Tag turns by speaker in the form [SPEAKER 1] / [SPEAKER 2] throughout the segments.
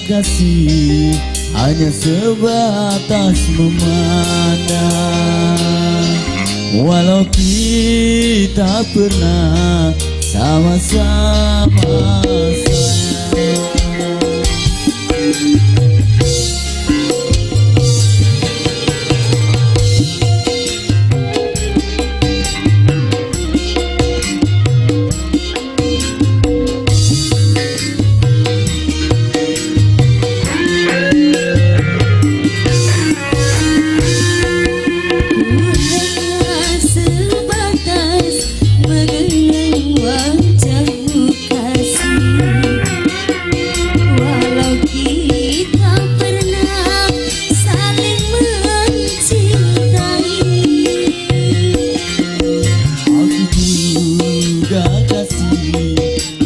[SPEAKER 1] kasih hanya sebatas memandang, walau kita pernah sama-sama sayang.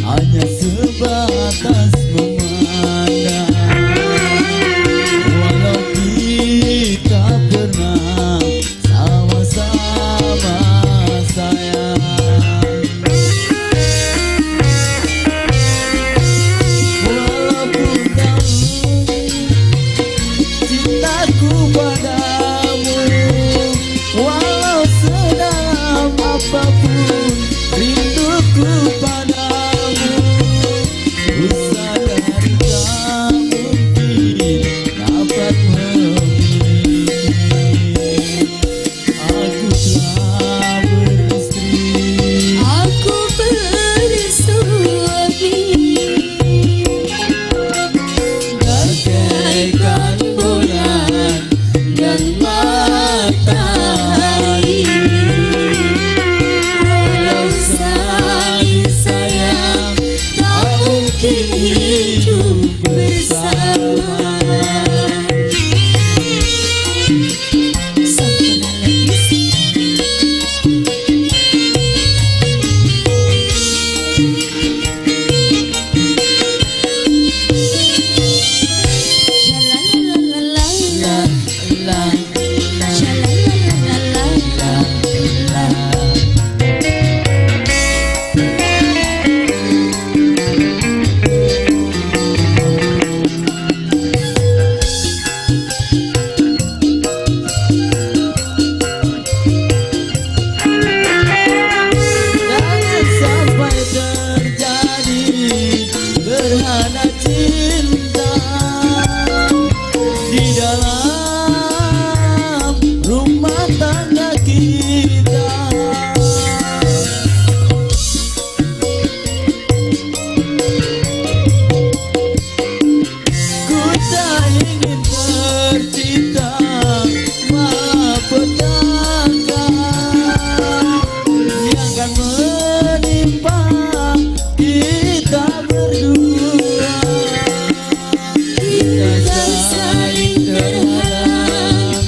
[SPEAKER 1] Hanya sebatas memandang, walau kita pernah sama-sama sayang. Walaupun tahu cintaku padamu, walau sedalam apapun rinduku padamu, ku sadari tak mungkin dapat memilih. Aku telah beristri,
[SPEAKER 2] aku bersuami,
[SPEAKER 1] bagaikan bulan dan matahari.
[SPEAKER 2] walau saling sayang tak mungkin hidup bersama. Sempurna lagi.
[SPEAKER 1] Jangan sampai terjadi gerhana cinta di dalam rumah tangga kita. Ku tak ingin tercipta malapetaka yang akan menimpa kita berdua.
[SPEAKER 2] Kita saling terhalang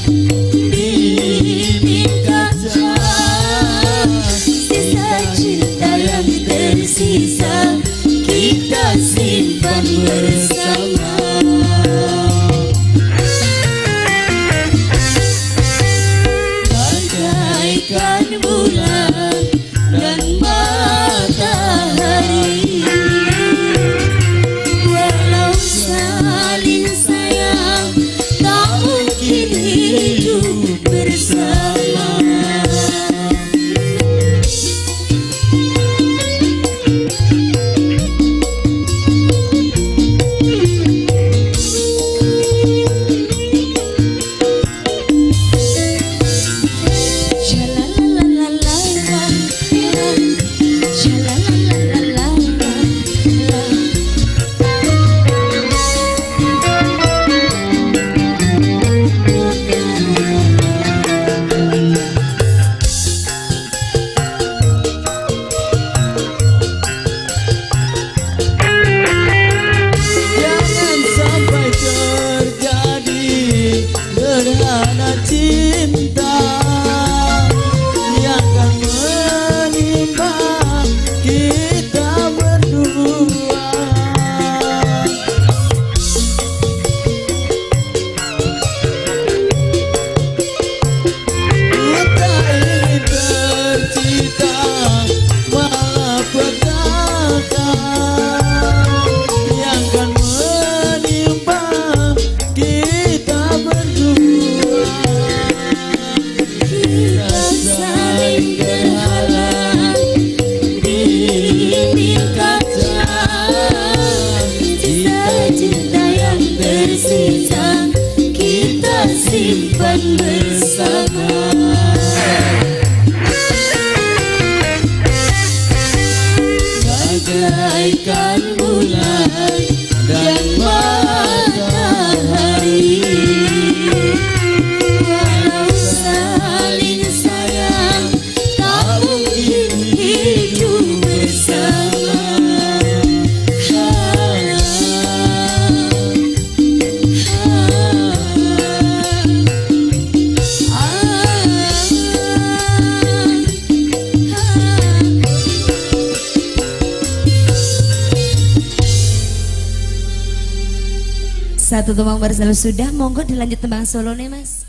[SPEAKER 2] dinding kaca, sisa cinta yang tersisa kita simpan bersama. Bagaikan bulan dan matahari, walau saling sayang tak mungkin hidup bersama. bagaikan bulan dan matahari. Walau saling sayang, tak mungkin hidup bersama. Satu tembang baru sudah, monggo dilanjut tembang solo nih mas.